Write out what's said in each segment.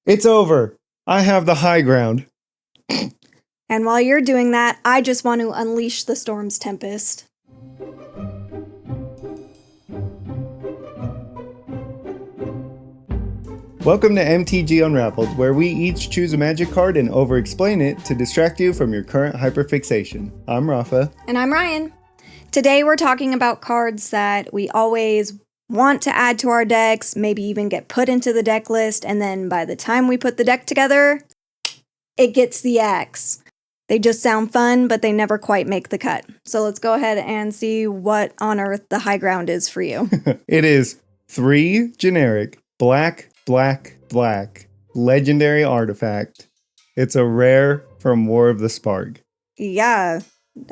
It's over. I have the high ground. And while you're doing that, I just want to unleash the storm's tempest. Welcome to MTG Unraveled, where we each choose a magic card and over-explain it to distract you from your current hyperfixation. I'm Rafa. And I'm Ryan. Today we're talking about cards that we always want to add to our decks, maybe even get put into the deck list, and then by the time we put the deck together, it gets the axe. They just sound fun, but they never quite make the cut. So let's go ahead and see what on earth the high ground is for you. It is 3 generic black legendary artifact. It's a rare from War of the Spark. Yeah,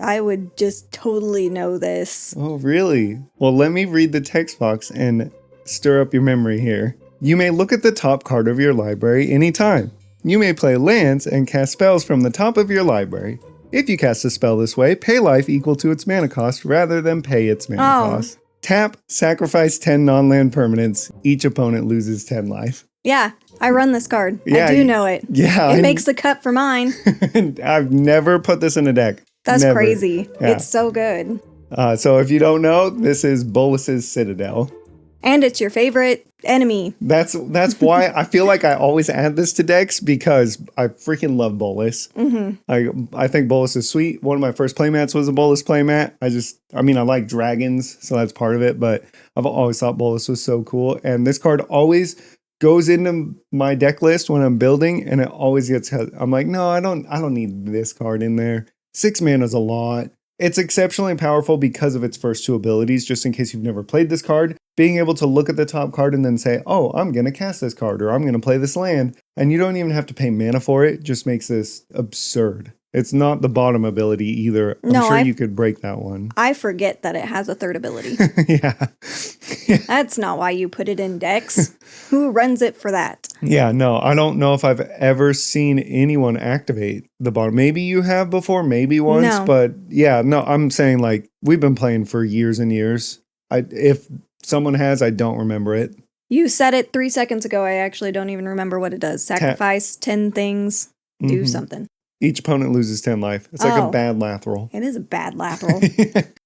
I would just totally know this. Oh, really? Well, let me read the text box and stir up your memory here. You may look at the top card of your library anytime. You may play lands and cast spells from the top of your library. If you cast a spell this way, pay life equal to its mana cost rather than pay its mana cost. Tap, sacrifice 10 non-land permanents. Each opponent loses 10 life. Yeah, I run this card. Yeah, I do know it. Yeah. It makes the cut for mine. I've never put this in a deck. That's Never. crazy. Yeah. It's so good. So if you don't know, this is Bolas's Citadel. And it's your favorite enemy. That's why I feel like I always add this to decks, because I freaking love Bolas. Mm-hmm. I think Bolas is sweet. One of my first playmats was a Bolas playmat. I like dragons, so that's part of it, but I've always thought Bolas was so cool. And this card always goes into my deck list when I'm building, and it always gets, I'm like, no, I don't need this card in there. 6 mana is a lot. It's exceptionally powerful because of its first 2 abilities, just in case you've never played this card. Being able to look at the top card and then say, oh, I'm going to cast this card, or I'm going to play this land, and you don't even have to pay mana for it, just makes this absurd. It's not the bottom ability either. I'm sure you could break that one. I forget that it has a third ability. Yeah. That's not why you put it in decks. Who runs it for that? Yeah, no, I don't know if I've ever seen anyone activate the bottom. Maybe you have before, maybe once, but yeah, no, I'm saying like we've been playing for years and years. If someone has, I don't remember it. You said it 3 seconds ago. I actually don't even remember what it does. Sacrifice 10 things, do something. Each opponent loses 10 life. It's like a bad lateral. It is a bad lateral.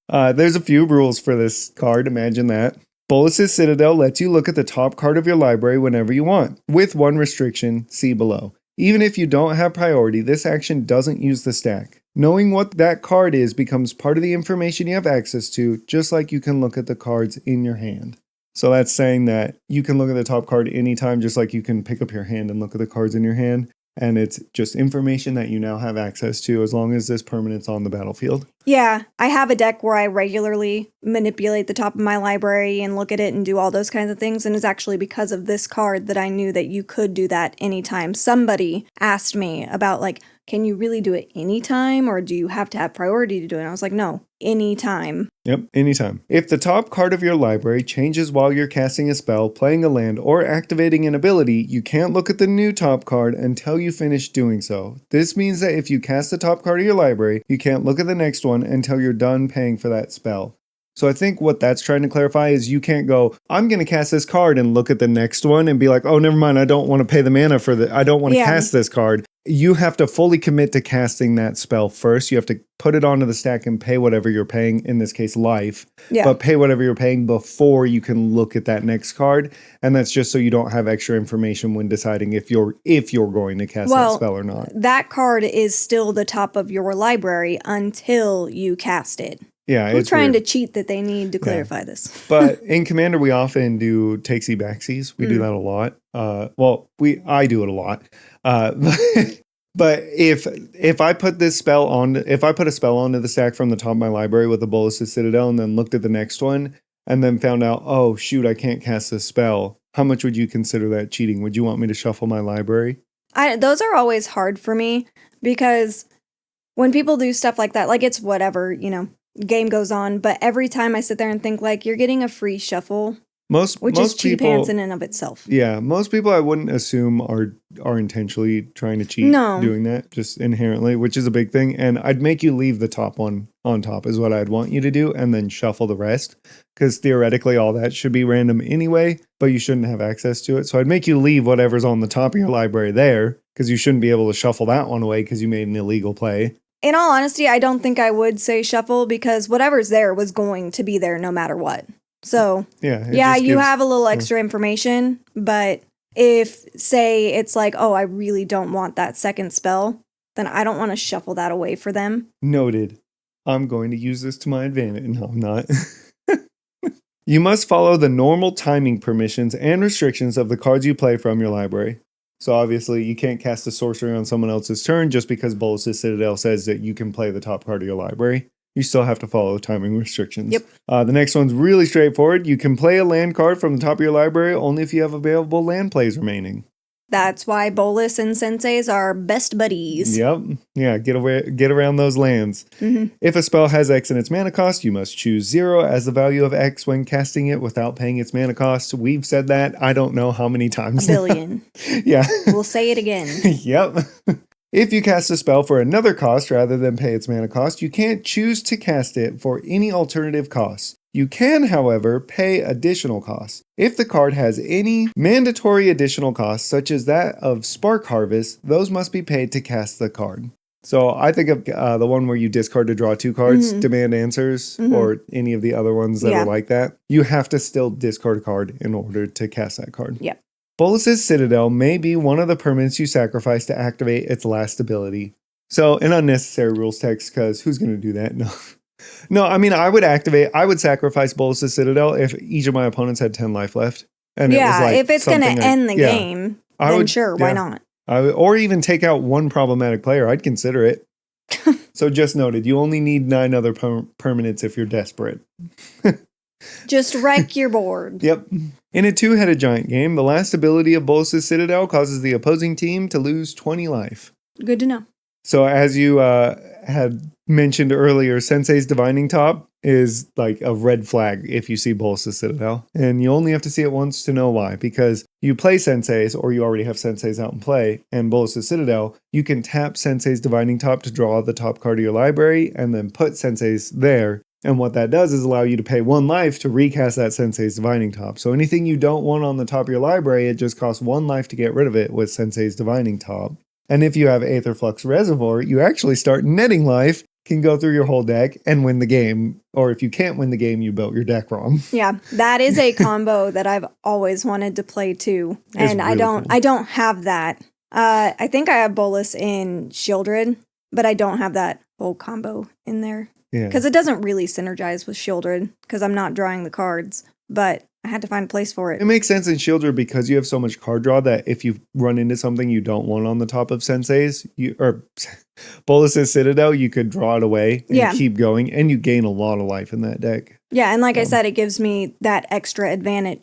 There's a few rules for this card. Imagine that. Bolas's Citadel lets you look at the top card of your library whenever you want, with one restriction, see below. Even if you don't have priority, this action doesn't use the stack. Knowing what that card is becomes part of the information you have access to, just like you can look at the cards in your hand. So that's saying that you can look at the top card anytime, just like you can pick up your hand and look at the cards in your hand. And it's just information that you now have access to as long as this permanent's on the battlefield. Yeah, I have a deck where I regularly manipulate the top of my library and look at it and do all those kinds of things. And it's actually because of this card that I knew that you could do that anytime. Somebody asked me about like, can you really do it anytime, or do you have to have priority to do it? And I was like, no, anytime. Yep, anytime. If the top card of your library changes while you're casting a spell, playing a land, or activating an ability, you can't look at the new top card until you finish doing so. This means that if you cast the top card of your library, you can't look at the next one until you're done paying for that spell. So I think what that's trying to clarify is you can't go, I'm going to cast this card and look at the next one and be like, oh, never mind, I don't want to pay the mana for I don't want to cast this card. You have to fully commit to casting that spell first. You have to put it onto the stack and pay whatever you're paying, in this case, life. Yeah. But pay whatever you're paying before you can look at that next card. And that's just so you don't have extra information when deciding if you're going to cast that spell or not. That card is still the top of your library until you cast it. Yeah, Who's trying to cheat that they need to clarify this? But in Commander, we often do takesy backsies. We do that a lot. I do it a lot. But if I put a spell onto the stack from the top of my library with the Bolas's Citadel, and then looked at the next one, and then found out, oh shoot, I can't cast this spell, how much would you consider that cheating? Would you want me to shuffle my library? Those are always hard for me, because when people do stuff like that, like it's whatever, game goes on, but every time I sit there and think like, you're getting a free shuffle Which is cheap hands in and of itself. Yeah, most people I wouldn't assume are intentionally trying to cheat doing that, just inherently, which is a big thing. And I'd make you leave the top one on top is what I'd want you to do, and then shuffle the rest. Because theoretically all that should be random anyway, but you shouldn't have access to it. So I'd make you leave whatever's on the top of your library there, because you shouldn't be able to shuffle that one away because you made an illegal play. In all honesty, I don't think I would say shuffle, because whatever's there was going to be there no matter what. So, you have a little extra information, but if, say, it's like, oh, I really don't want that second spell, then I don't want to shuffle that away for them. Noted. I'm going to use this to my advantage. No, I'm not. You must follow the normal timing permissions and restrictions of the cards you play from your library. So obviously, you can't cast a sorcery on someone else's turn just because Bolas' Citadel says that you can play the top card of your library. You still have to follow timing restrictions. Yep. The next one's really straightforward. You can play a land card from the top of your library only if you have available land plays remaining. That's why Bolas and Senseis are best buddies. Yep. Yeah, get around those lands. Mm-hmm. If a spell has X in its mana cost, you must choose 0 as the value of X when casting it without paying its mana cost. We've said that I don't know how many times. A billion. Yeah. We'll say it again. Yep. If you cast a spell for another cost rather than pay its mana cost, you can't choose to cast it for any alternative costs. You can, however, pay additional costs. If the card has any mandatory additional costs, such as that of Spark Harvest, those must be paid to cast the card. So I think of the one where you discard to draw 2 cards, demand answers, or any of the other ones that are like that. You have to still discard a card in order to cast that card. Yeah. Bolas' Citadel may be one of the permanents you sacrifice to activate its last ability. So an unnecessary rules text, because who's going to do that? No. No, I mean, I would sacrifice Bolas' Citadel if each of my opponents had 10 life left. And yeah, it was like if it's going to end the game, then sure, why not? Or even take out one problematic player, I'd consider it. So just noted, you only need 9 other permanents if you're desperate. Just wreck your board. Yep. In a 2-headed giant game, the last ability of Bolas' Citadel causes the opposing team to lose 20 life. Good to know. So as you had mentioned earlier, Sensei's Divining Top is like a red flag if you see Bolas' Citadel. And you only have to see it once to know why. Because you play Sensei's, or you already have Sensei's out in play, and Bolas' Citadel, you can tap Sensei's Divining Top to draw the top card of your library, and then put Sensei's there. And what that does is allow you to pay 1 life to recast that Sensei's Divining Top. So anything you don't want on the top of your library, it just costs 1 life to get rid of it with Sensei's Divining Top. And if you have Aetherflux Reservoir, you actually start netting life, can go through your whole deck and win the game. Or if you can't win the game, you built your deck wrong. Yeah, that is a combo that I've always wanted to play too. And really I don't have that. I think I have Bolas in Shieldred, but I don't have that whole combo in there. Yeah. Because it doesn't really synergize with Shieldred, because I'm not drawing the cards. But I had to find a place for it. It makes sense in Shieldred because you have so much card draw that if you run into something you don't want on the top of Sensei's, or Bolas' Citadel, you could draw it away and keep going, and you gain a lot of life in that deck. Yeah, and like I said, it gives me that extra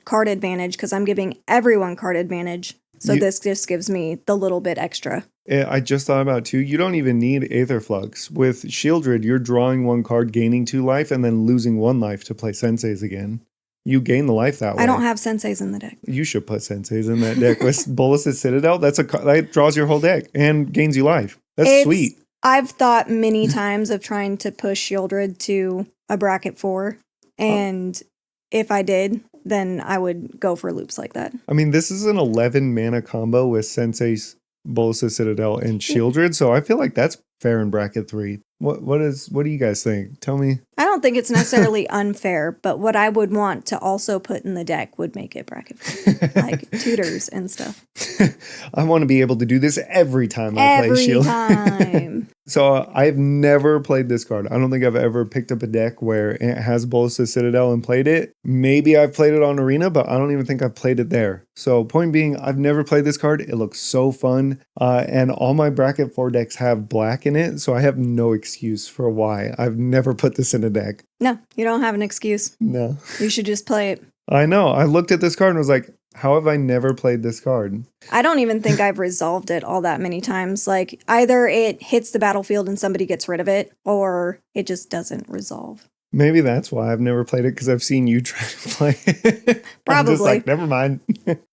card advantage, because I'm giving everyone card advantage. So this just gives me the little bit extra. I just thought about too, you don't even need Aetherflux. With Shieldred, you're drawing 1 card, gaining 2 life, and then losing 1 life to play Sensei's again. You gain the life that way. I don't have Sensei's in the deck. You should put Sensei's in that deck. With Bolas' Citadel, that draws your whole deck and gains you life. That's sweet. I've thought many times of trying to push Shieldred to a bracket 4. And if I did, then I would go for loops like that. I mean, this is an 11 mana combo with Sensei's, Bolas' Citadel, and Shieldred. So I feel like that's fair in bracket 3. What do you guys think? Tell me. I don't think it's necessarily unfair, but what I would want to also put in the deck would make it bracket 4, like tutors and stuff. I want to be able to do this every time I play Shield. Every time. So I've never played this card. I don't think I've ever picked up a deck where it has Bolas' Citadel and played it. Maybe I've played it on Arena, but I don't even think I've played it there. So point being, I've never played this card. It looks so fun. And all my bracket 4 decks have black in it, so I have no excuse for why I've never put this in a deck. No, you don't have an excuse. No. You should just play it. I know. I looked at this card and was like, how have I never played this card? I don't even think I've resolved it all that many times. Like, either it hits the battlefield and somebody gets rid of it, or it just doesn't resolve. Maybe that's why I've never played it, because I've seen you try to play it. I'm just Probably. like, never mind.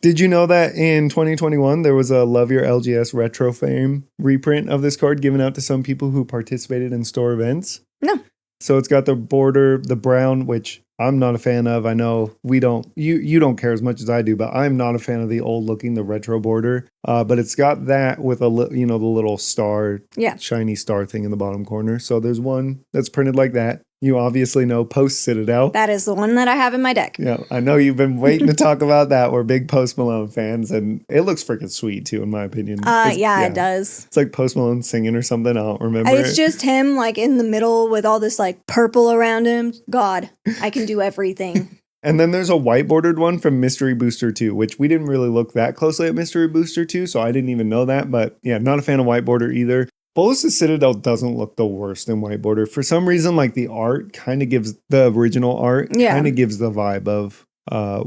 Did you know that in 2021, there was a Love Your LGS Retro Fame reprint of this card given out to some people who participated in store events? No. So it's got the border, the brown, which I'm not a fan of. I know you don't care as much as I do, but I'm not a fan of the old looking, the retro border. But it's got that with the little star, shiny star thing in the bottom corner. So there's one that's printed like that. You obviously know Post Citadel. That is the one that I have in my deck. Yeah, I know you've been waiting to talk about that. We're big Post Malone fans, and it looks freaking sweet too, in my opinion. It does. It's like Post Malone singing or something. I don't remember. It's just him like in the middle with all this like purple around him. God, I can do everything. And then there's a white bordered one from Mystery Booster 2, which we didn't really look that closely at Mystery Booster 2, so I didn't even know that. But yeah, not a fan of white border either. Bolas' Citadel doesn't look the worst in white border. For some reason, like the art kind of gives the original art kind of gives the vibe of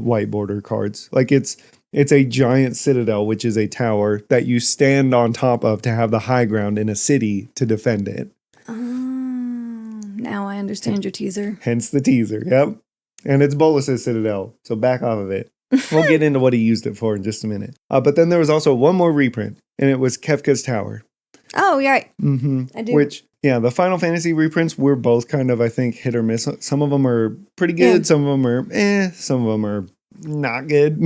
white border cards. Like it's a giant citadel, which is a tower that you stand on top of to have the high ground in a city to defend it. Oh, now I understand your teaser. Hence the teaser. Yep. And it's Bolas' Citadel, so back off of it. We'll get into what he used it for in just a minute. But then there was also one more reprint, and it was Kefka's Tower. Oh, yeah. Mm-hmm. I do. Which, the Final Fantasy reprints were both kind of, I think, hit or miss. Some of them are pretty good. Yeah. Some of them are some of them are not good.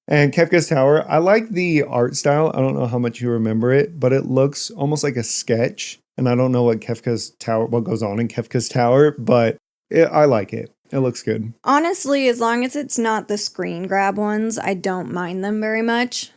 And Kefka's Tower, I like the art style. I don't know how much you remember it, but it looks almost like a sketch. And I don't know what goes on in Kefka's Tower, but I like it. It looks good. Honestly, as long as it's not the screen grab ones, I don't mind them very much.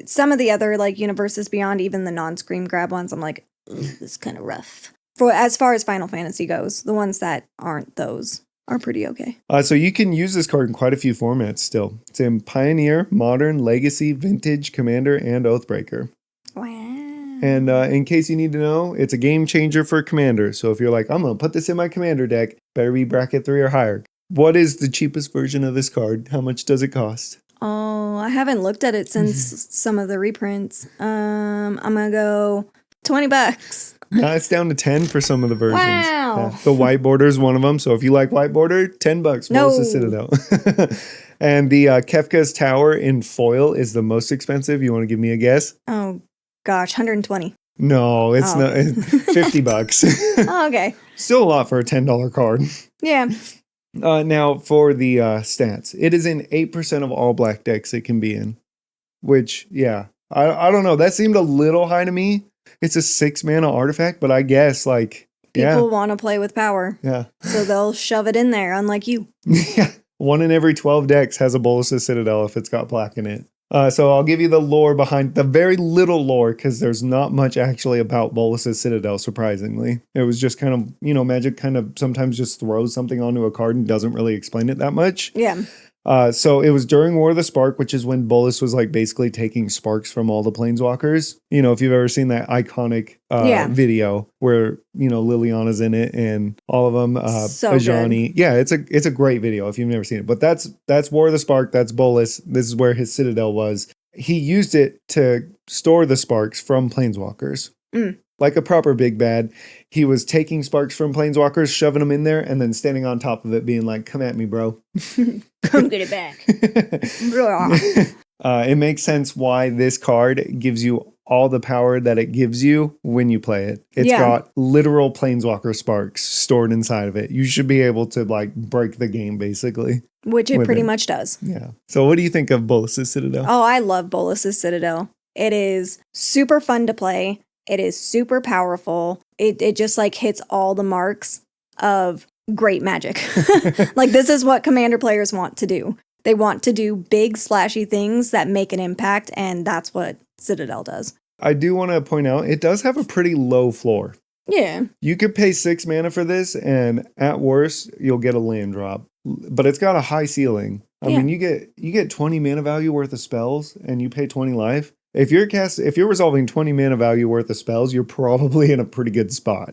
Some of the other like Universes Beyond, even the non-screen grab ones, I'm like, this is kind of rough. For as far as Final Fantasy goes, the ones that aren't those are pretty okay. So you can use this card in quite a few formats still. It's in Pioneer, Modern, Legacy, Vintage, Commander, and Oathbreaker. Wow. And in case you need to know, it's a game changer for Commander. So if you're like, I'm going to put this in my Commander deck, better be bracket 3 or higher. What is the cheapest version of this card? How much does it cost? Oh, I haven't looked at it since some of the reprints. I'm going to go $20. No, it's down to 10 for some of the versions. Wow. The white border is one of them. So if you like white border, $10. No. Bolas' Citadel. And the Kefka's Tower in foil is the most expensive. You want to give me a guess? Oh, gosh, 120. No, it's not. $50. Oh, okay. Still a lot for a $10 card. Yeah. Now, for the stats, it is in 8% of all black decks it can be in. Which, I don't know. That seemed a little high to me. It's a 6-mana artifact, but I guess, people want to play with power. Yeah. So they'll shove it in there, unlike you. Yeah. 1 in every 12 decks has a Bolas' Citadel if it's got black in it. So I'll give you the lore behind the very little lore, because there's not much actually about Bolas' Citadel, surprisingly. It was just kind of, Magic kind of sometimes just throws something onto a card and doesn't really explain it that much. Yeah. So it was during War of the Spark, which is when Bolas was basically taking sparks from all the Planeswalkers. If you've ever seen that iconic video where, Liliana's in it and all of them, so Ajani. Good. Yeah, it's a great video if you've never seen it. But that's War of the Spark. That's Bolas. This is where his Citadel was. He used it to store the sparks from Planeswalkers. Like a proper big bad. He was taking sparks from Planeswalkers, shoving them in there, and then standing on top of it being like, come at me, bro. Come get it back. It makes sense why this card gives you all the power that it gives you when you play it. It's got literal Planeswalker sparks stored inside of it. You should be able to break the game, basically. Which it pretty much does. Yeah. So what do you think of Bolas' Citadel? Oh, I love Bolas' Citadel. It is super fun to play. It is super powerful. It just hits all the marks of great Magic. This is what Commander players want to do. They want to do big splashy things that make an impact, and that's what Citadel does. I do want to point out, it does have a pretty low floor. Yeah. You could pay 6 mana for this, and at worst, you'll get a land drop. But it's got a high ceiling. I mean, you get 20 mana value worth of spells, and you pay 20 life. If you're resolving 20 mana value worth of spells, you're probably in a pretty good spot.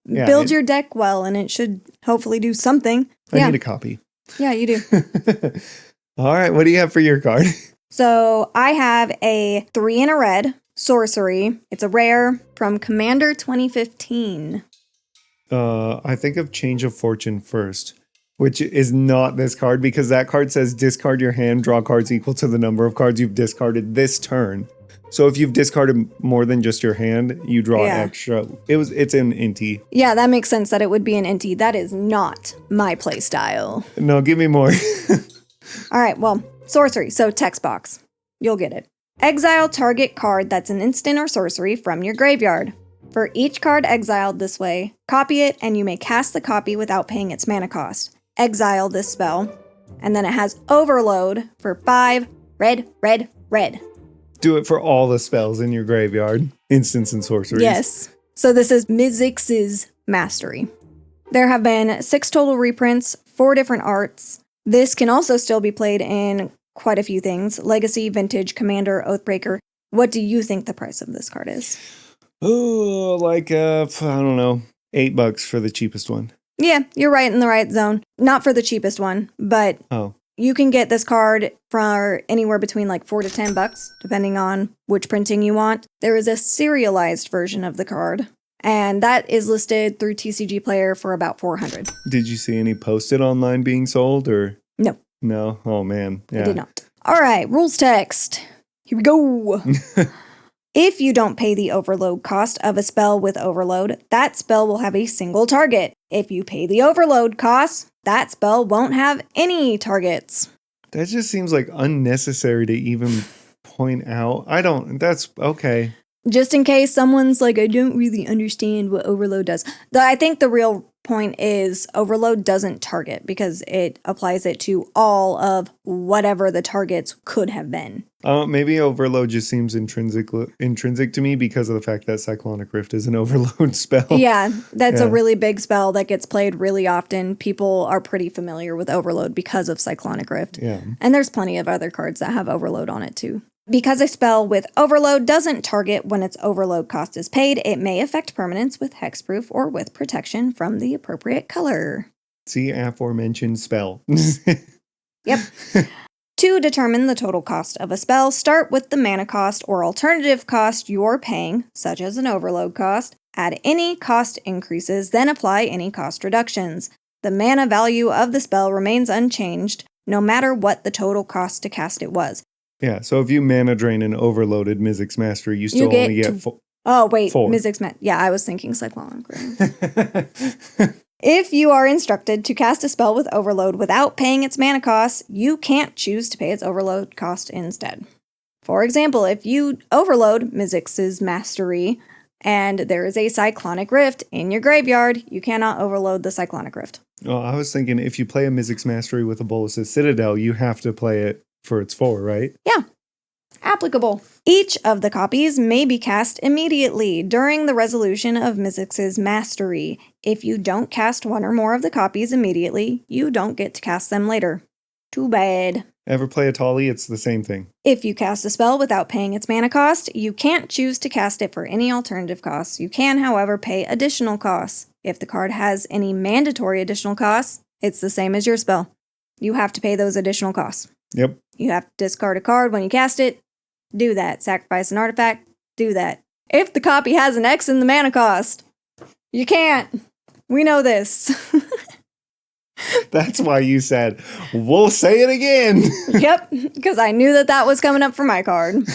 Build your deck well, and it should hopefully do something. I need a copy. Yeah, you do. All right, what do you have for your card? So I have a 3 and a red sorcery. It's a rare from Commander 2015. I think of Change of Fortune first, which is not this card because that card says discard your hand, draw cards equal to the number of cards you've discarded this turn. So if you've discarded more than just your hand, you draw extra. It's an Inti. Yeah, that makes sense that it would be an Inti. That is not my play style. No, give me more. All right, well, sorcery, so text box. You'll get it. Exile target card that's an instant or sorcery from your graveyard. For each card exiled this way, copy it and you may cast the copy without paying its mana cost. Exile this spell, and then it has Overload for 5 red, red, red. Do it for all the spells in your graveyard, instants and sorceries. Yes. So this is Mizzix's Mastery. There have been 6 total reprints, 4 different arts. This can also still be played in quite a few things. Legacy, Vintage, Commander, Oathbreaker. What do you think the price of this card is? Oh, like, I don't know, $8 for the cheapest one. Yeah, you're right in the right zone. Not for the cheapest one, but you can get this card for anywhere between like $4 to $10, depending on which printing you want. There is a serialized version of the card, and that is listed through TCG Player for about $400. Did you see any posted online being sold, or? No. No? Oh, man. Yeah. I did not. All right, rules text. Here we go. If you don't pay the overload cost of a spell with overload, that spell will have a single target. If you pay the overload cost, that spell won't have any targets. That just seems like unnecessary to even point out. That's okay. Just in case someone's like, I don't really understand what overload does. I think the real point is overload doesn't target because it applies it to all of whatever the targets could have been. Maybe overload just seems intrinsic to me because of the fact that Cyclonic Rift is an overload spell. Yeah, that's a really big spell that gets played really often. People are pretty familiar with overload because of Cyclonic Rift. Yeah. And there's plenty of other cards that have overload on it too. Because a spell with overload doesn't target when its overload cost is paid, it may affect permanents with hexproof or with protection from the appropriate color. See aforementioned spell. Yep. To determine the total cost of a spell, start with the mana cost or alternative cost you're paying, such as an overload cost. Add any cost increases, then apply any cost reductions. The mana value of the spell remains unchanged, no matter what the total cost to cast it was. Yeah, so if you mana drain an overloaded Mizzix Mastery, you still only get 4. Oh, wait, 4. Mizzix Yeah, I was thinking Cyclonic Rift. If you are instructed to cast a spell with overload without paying its mana cost, you can't choose to pay its overload cost instead. For example, if you overload Mizzix's Mastery and there is a Cyclonic Rift in your graveyard, you cannot overload the Cyclonic Rift. Oh, I was thinking if you play a Mizzix Mastery with a Bolas' Citadel, you have to play it for its 4, right? Yeah. Applicable. Each of the copies may be cast immediately during the resolution of Mizzix's Mastery. If you don't cast one or more of the copies immediately, you don't get to cast them later. Too bad. Ever play a Tali? It's the same thing. If you cast a spell without paying its mana cost, you can't choose to cast it for any alternative costs. You can, however, pay additional costs. If the card has any mandatory additional costs, it's the same as your spell. You have to pay those additional costs. Yep. You have to discard a card when you cast it. Do that. Sacrifice an artifact. Do that. If the copy has an X in the mana cost, you can't. We know this. That's why you said, we'll say it again. Yep, because I knew that was coming up for my card.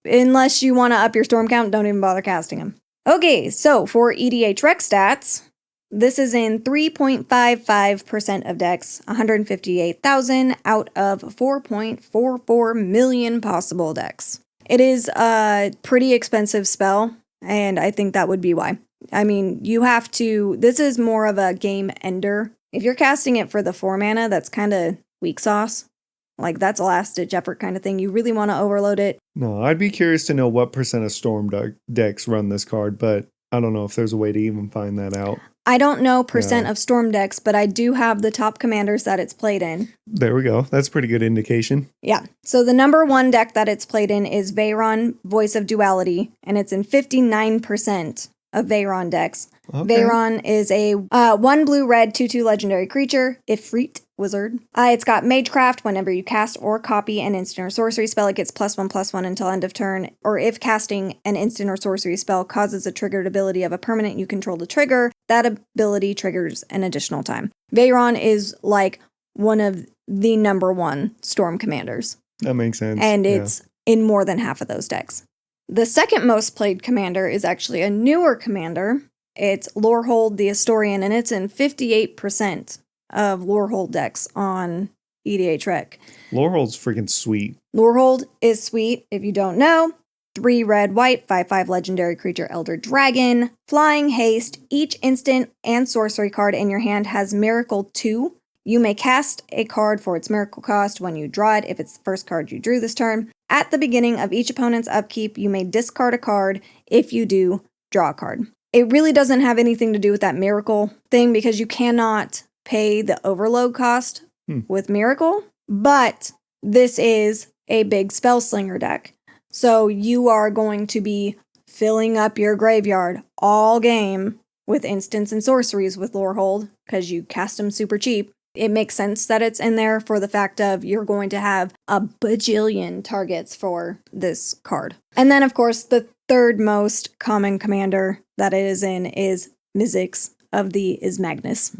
Unless you want to up your storm count, don't even bother casting them. Okay, so for EDH Rec stats, this is in 3.55% of decks, 158,000 out of 4.44 million possible decks. It is a pretty expensive spell, and I think that would be why. I mean, this is more of a game ender. If you're casting it for the 4 mana, that's kind of weak sauce. Like, that's a last-ditch effort kind of thing. You really want to overload it. No, I'd be curious to know what percent of Storm decks run this card, but I don't know if there's a way to even find that out. I don't know percent of Storm decks, but I do have the top commanders that it's played in. There we go. That's a pretty good indication. Yeah. So the number 1 deck that it's played in is Veyron, Voice of Duality, and it's in 59% of Veyron decks. Okay. Veyron is a 1 blue-red 2/2 legendary creature, Ifrit, wizard. It's got Magecraft. Whenever you cast or copy an instant or sorcery spell, it gets +1/+1 until end of turn. Or if casting an instant or sorcery spell causes a triggered ability of a permanent you control to trigger, that ability triggers an additional time. Veyron is like one of the number one Storm commanders. That makes sense. And it's in more than half of those decks. The second most played commander is actually a newer commander. It's Lorehold the Historian, and it's in 58% of Lorehold decks on EDHREC. Lorehold's freaking sweet. Lorehold is sweet, if you don't know. 3 red, white, 5/5 legendary creature, Elder Dragon. Flying, haste. Each instant and sorcery card in your hand has Miracle 2. You may cast a card for its miracle cost when you draw it if it's the first card you drew this turn. At the beginning of each opponent's upkeep, you may discard a card. If you do, draw a card. It really doesn't have anything to do with that miracle thing because you cannot pay the overload cost with miracle, but this is a big spell slinger deck. So you are going to be filling up your graveyard all game with instants and sorceries with Lorehold because you cast them super cheap. It makes sense that it's in there for the fact of you're going to have a bajillion targets for this card. And then, of course, the third most common commander that it is in is Mizzix of the Ismagnus.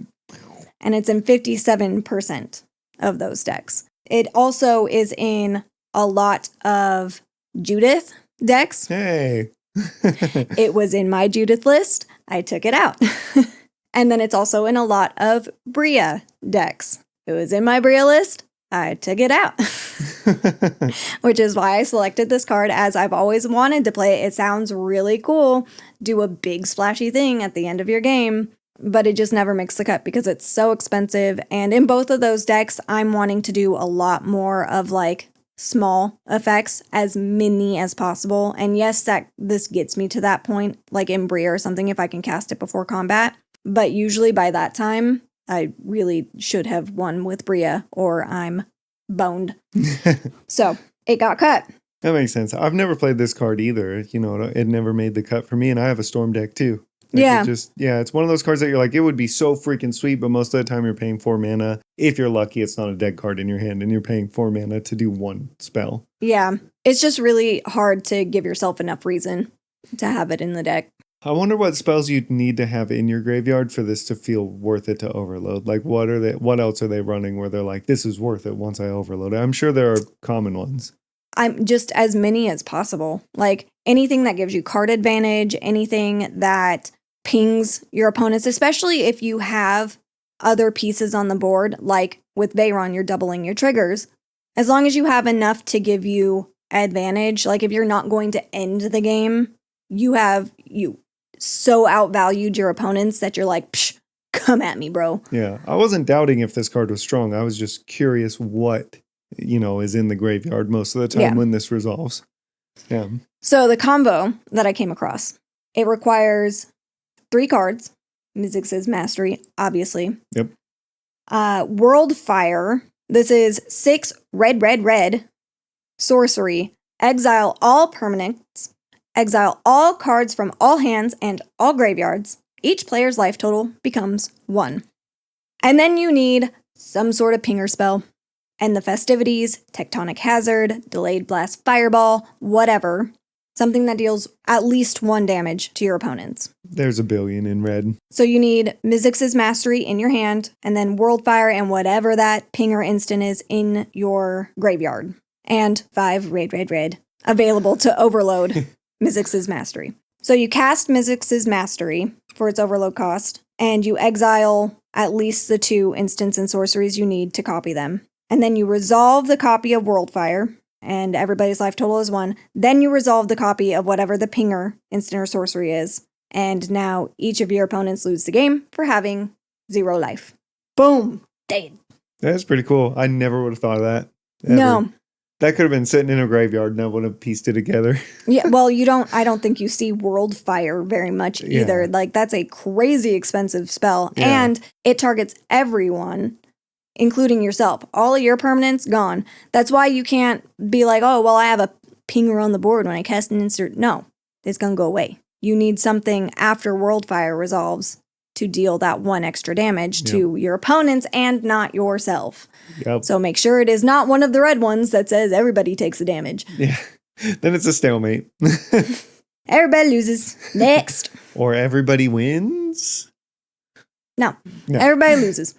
And it's in 57% of those decks. It also is in a lot of Judith decks. Hey. It was in my Judith list. I took it out. And then it's also in a lot of Bria decks. It was in my Bria list. I took it out. Which is why I selected this card, as I've always wanted to play it. It sounds really cool. Do a big splashy thing at the end of your game. But it just never makes the cut because it's so expensive. And in both of those decks, I'm wanting to do a lot more of like small effects, as many as possible. And yes, this gets me to that point, like in Bria or something, if I can cast it before combat. But usually by that time, I really should have won with Bria or I'm boned. So it got cut. That makes sense. I've never played this card either. You know, it never made the cut for me, and I have a Storm deck too. Like it's one of those cards that you're like, it would be so freaking sweet, but most of the time you're paying 4 mana. If you're lucky, it's not a dead card in your hand, and you're paying 4 mana to do one spell. Yeah, it's just really hard to give yourself enough reason to have it in the deck. I wonder what spells you'd need to have in your graveyard for this to feel worth it to overload. Like, what else are they running where they're like, this is worth it once I overload it? I'm sure there are common ones. I'm just as many as possible. Like, anything that gives you card advantage, anything that pings your opponents, especially if you have other pieces on the board, like with Veyron, you're doubling your triggers. As long as you have enough to give you advantage, like if you're not going to end the game, you so outvalued your opponents that you're like, psh, come at me, bro. Yeah, I wasn't doubting if this card was strong. I was just curious what, is in the graveyard most of the time when this resolves. Yeah. So the combo that I came across, it requires 3 cards. Mizzix's Mastery, obviously. Yep. World Fire. This is 6 red sorcery. Exile all permanents. Exile all cards from all hands and all graveyards. Each player's life total becomes 1. And then you need some sort of pinger spell. And the festivities, Tectonic Hazard, Delayed Blast Fireball, whatever. Something that deals at least 1 damage to your opponents. There's a billion in red. So you need Mizzix's Mastery in your hand, and then World Fire and whatever that pinger instant is in your graveyard. And 5 red available to overload Mizzix's Mastery. So you cast Mizzix's Mastery for its overload cost, and you exile at least the 2 instants and sorceries you need to copy them. And then you resolve the copy of World Fire, and everybody's life total is 1. Then you resolve the copy of whatever the pinger instant or sorcery is. And now each of your opponents lose the game for having 0 life. Boom. Dead. That's pretty cool. I never would have thought of that. Ever. No. That could have been sitting in a graveyard and I would have pieced it together. Yeah, well, I don't think you see World Fire very much either. Yeah. Like, that's a crazy expensive spell. Yeah. And it targets everyone, including yourself. All of your permanents, gone. That's why you can't be like, oh, well, I have a pinger on the board when I cast an insert. No, it's going to go away. You need something after World Fire resolves to deal that 1 extra damage to your opponents and not yourself. Yep. So make sure it is not one of the red ones that says everybody takes the damage. Yeah. Then it's a stalemate. Everybody loses. Next. Or everybody wins? No. Everybody loses.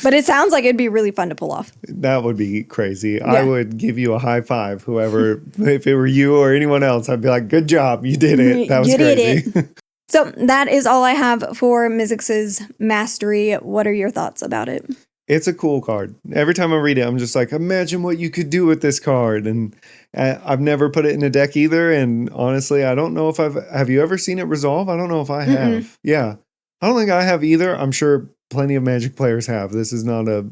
But it sounds like it'd be really fun to pull off. That would be crazy. Yeah. I would give you a high five, whoever, if it were you or anyone else, I'd be like, good job, you did it. That was You did crazy. it. So that is all I have for Mizzix's Mastery. What are your thoughts about it? It's a cool card. Every time I read it, I'm just like, imagine what you could do with this card. And I've never put it in a deck either. And honestly, I don't know if have you ever seen it resolve? I don't know if I have. Yeah. I don't think I have either. I'm sure plenty of Magic players have. This is not a,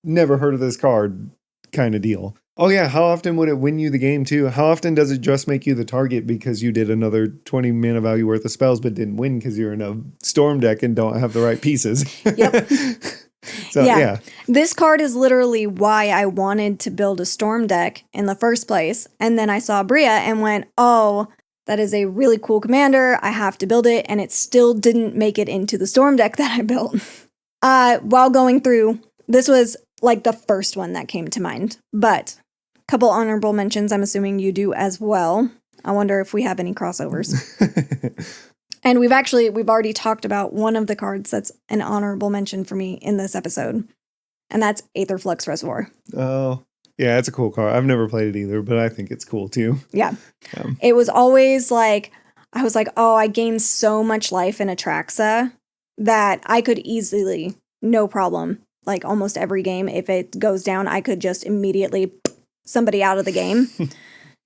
never heard of this card kind of deal. Oh yeah, how often would it win you the game too? How often does it just make you the target because you did another 20 mana value worth of spells but didn't win because you're in a storm deck and don't have the right pieces? Yep. So yeah. This card is literally why I wanted to build a storm deck in the first place. And then I saw Bria and went, oh, that is a really cool commander. I have to build it. And it still didn't make it into the storm deck that I built. While going through, this was like the first one that came to mind. But a couple honorable mentions, I'm assuming you do as well. I wonder if we have any crossovers. And we've already talked about one of the cards that's an honorable mention for me in this episode. And that's Aetherflux Reservoir. Oh, yeah, it's a cool card. I've never played it either, but I think it's cool too. Yeah. It was always like, I was like, oh, I gained so much life in Atraxa that I could easily, no problem, like almost every game, if it goes down, I could just immediately somebody out of the game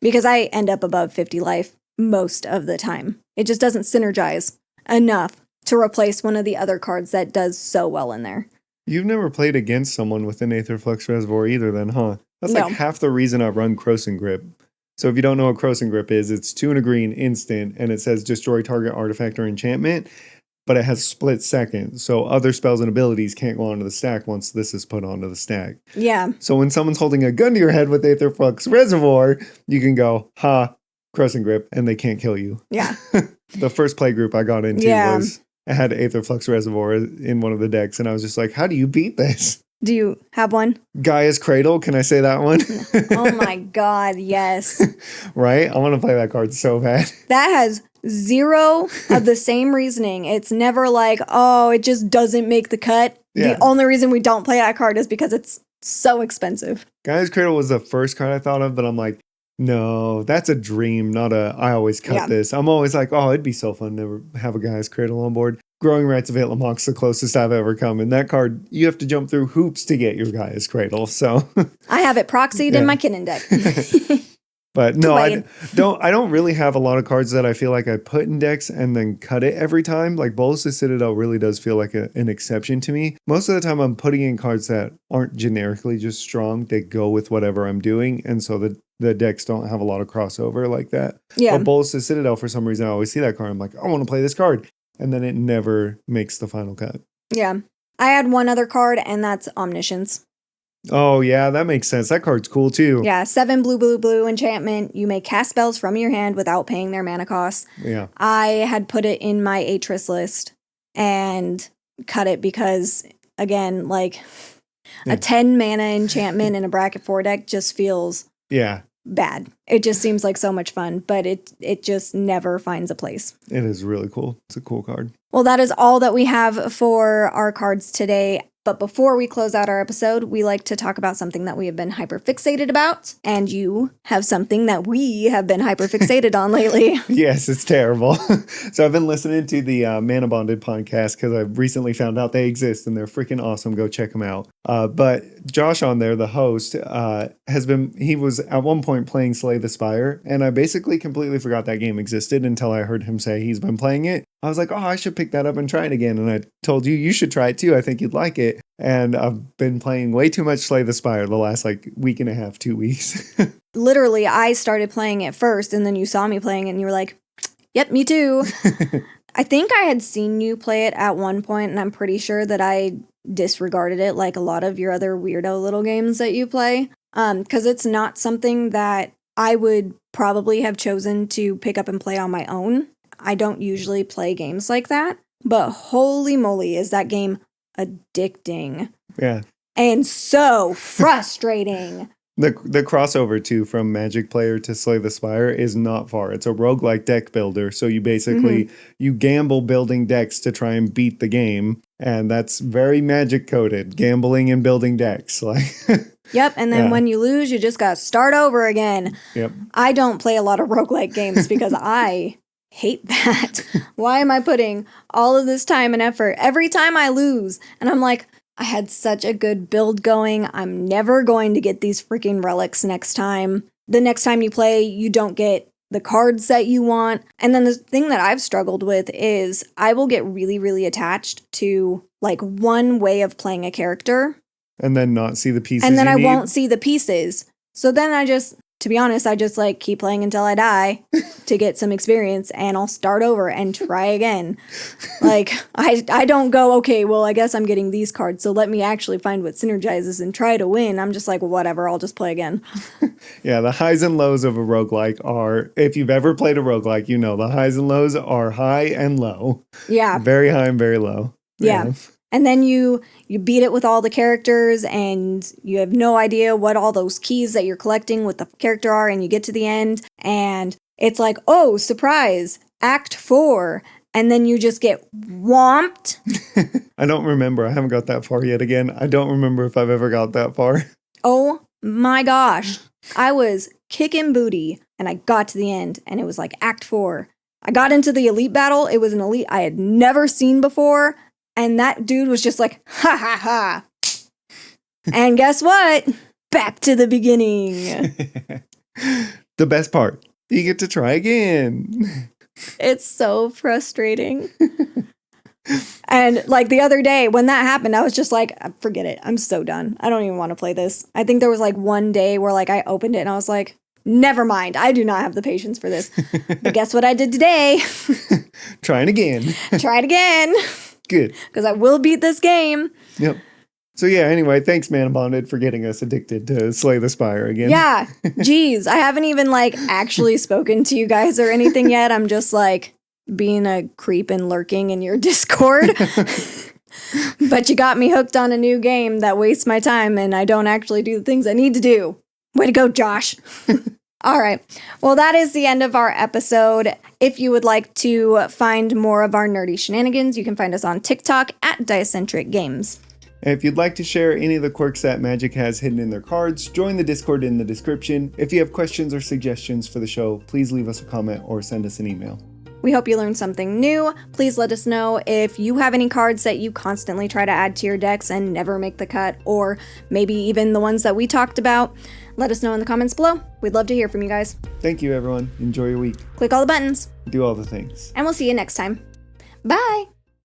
because I end up above 50 life most of the time. It just doesn't synergize enough to replace one of the other cards that does so well in there. You've never played against someone with an Aetherflux Reservoir either then, huh? That's like half the reason I run Croson Grip. So if you don't know what Croson Grip is, it's 2 and a green instant, and it says destroy target artifact or enchantment, but it has split second. So other spells and abilities can't go onto the stack once this is put onto the stack. Yeah. So when someone's holding a gun to your head with Aetherflux Reservoir, you can go, ha, Croson Grip, and they can't kill you. Yeah. The first play group I got into was, I had Aetherflux Reservoir in one of the decks, and I was just like, how do you beat this? Do you have one? Gaia's Cradle, can I say that one? Oh my god, yes. Right? I want to play that card so bad. That has zero of the same reasoning. It's never like, oh, it just doesn't make the cut. Yeah. The only reason we don't play that card is because it's so expensive. Gaia's Cradle was the first card I thought of, but I'm like, no, that's a dream, not a, I always cut this. I'm always like, oh, it'd be so fun to have a Gaia's Cradle on board. Growing Rites of Itlamok's the closest I've ever come. And that card, you have to jump through hoops to get your Gaia's Cradle. So I have it proxied in my Kinnan deck. But no, I don't really have a lot of cards that I feel like I put in decks and then cut it every time. Like Bolas' Citadel really does feel like an exception to me. Most of the time I'm putting in cards that aren't generically just strong. They go with whatever I'm doing. And so the decks don't have a lot of crossover like that. Yeah. But Bolas' Citadel, for some reason, I always see that card. I'm like, I want to play this card. And then it never makes the final cut. Yeah. I had one other card, and that's Omniscience. Oh, yeah, that makes sense. That card's cool, too. Yeah, 7 blue enchantment. You may cast spells from your hand without paying their mana cost. Yeah. I had put it in my Atris list and cut it because, again, like, a 10 mana enchantment in a bracket 4 deck just feels bad. It just seems like so much fun, but it just never finds a place. It is really cool. It's a cool card. Well, that is all that we have for our cards today. But before we close out our episode, we like to talk about something that we have been hyperfixated about. And you have something that we have been hyperfixated on lately. Yes, it's terrible. So I've been listening to the Mana Bonded podcast because I recently found out they exist and they're freaking awesome. Go check them out. But Josh on there, the host, he was at one point playing Slay the Spire. And I basically completely forgot that game existed until I heard him say he's been playing it. I was like, oh, I should pick that up and try it again. And I told you should try it too. I think you'd like it. And I've been playing way too much Slay the Spire the last week and a half, 2 weeks. Literally, I started playing it first and then you saw me playing it and you were like, yep, me too. I think I had seen you play it at one point and I'm pretty sure that I disregarded it like a lot of your other weirdo little games that you play. Because it's not something that I would probably have chosen to pick up and play on my own. I don't usually play games like that, but holy moly, is that game addicting. Yeah. And so frustrating. The crossover, too, from Magic player to Slay the Spire is not far. It's a roguelike deck builder, so you basically, you gamble building decks to try and beat the game, and that's very Magic-coded, gambling and building decks. Yep, and then when you lose, you just gotta start over again. Yep. I don't play a lot of roguelike games because I hate that. Why am I putting all of this time and effort every time I lose? And I'm like, I had such a good build going. I'm never going to get these freaking relics next time. The next time you play, you don't get the cards that you want. And then the thing that I've struggled with is I will get really, really attached to like one way of playing a character. And then not see the pieces. And then I need. won't see the pieces. So then to be honest, I just like keep playing until I die to get some experience, and I'll start over and try again. Like I don't go, okay, well, I guess I'm getting these cards, so let me actually find what synergizes and try to win. I'm just like, whatever, I'll just play again. Yeah, the highs and lows of a roguelike are, if you've ever played a roguelike, you know the highs and lows are high and low. Yeah. Very high and very low. Yeah. And then you beat it with all the characters, and you have no idea what all those keys that you're collecting with the character are, and you get to the end, and it's like, oh, surprise, Act 4, and then you just get whomped. I don't remember. I haven't got that far yet again. I don't remember if I've ever got that far. Oh my gosh. I was kicking booty, and I got to the end, and it was like Act 4. I got into the elite battle. It was an elite I had never seen before. And that dude was just like, ha ha ha. And guess what? Back to the beginning. The best part, you get to try again. It's so frustrating. And like the other day when that happened, I was just like, forget it. I'm so done. I don't even want to play this. I think there was like one day where like I opened it and I was like, never mind. I do not have the patience for this. But guess what I did today? Trying again. Try it again. Good. Because I will beat this game. Yep. So yeah, anyway, thanks, Man Bonded, for getting us addicted to Slay the Spire again. Yeah. Geez, I haven't even like actually spoken to you guys or anything yet. I'm just like being a creep and lurking in your Discord. But you got me hooked on a new game that wastes my time and I don't actually do the things I need to do. Way to go, Josh. All right. Well, that is the end of our episode. If you would like to find more of our nerdy shenanigans, you can find us on TikTok at Dicentric Games. And if you'd like to share any of the quirks that Magic has hidden in their cards, join the Discord in the description. If you have questions or suggestions for the show, please leave us a comment or send us an email. We hope you learned something new. Please let us know if you have any cards that you constantly try to add to your decks and never make the cut, or maybe even the ones that we talked about. Let us know in the comments below. We'd love to hear from you guys. Thank you, everyone. Enjoy your week. Click all the buttons. Do all the things. And we'll see you next time. Bye!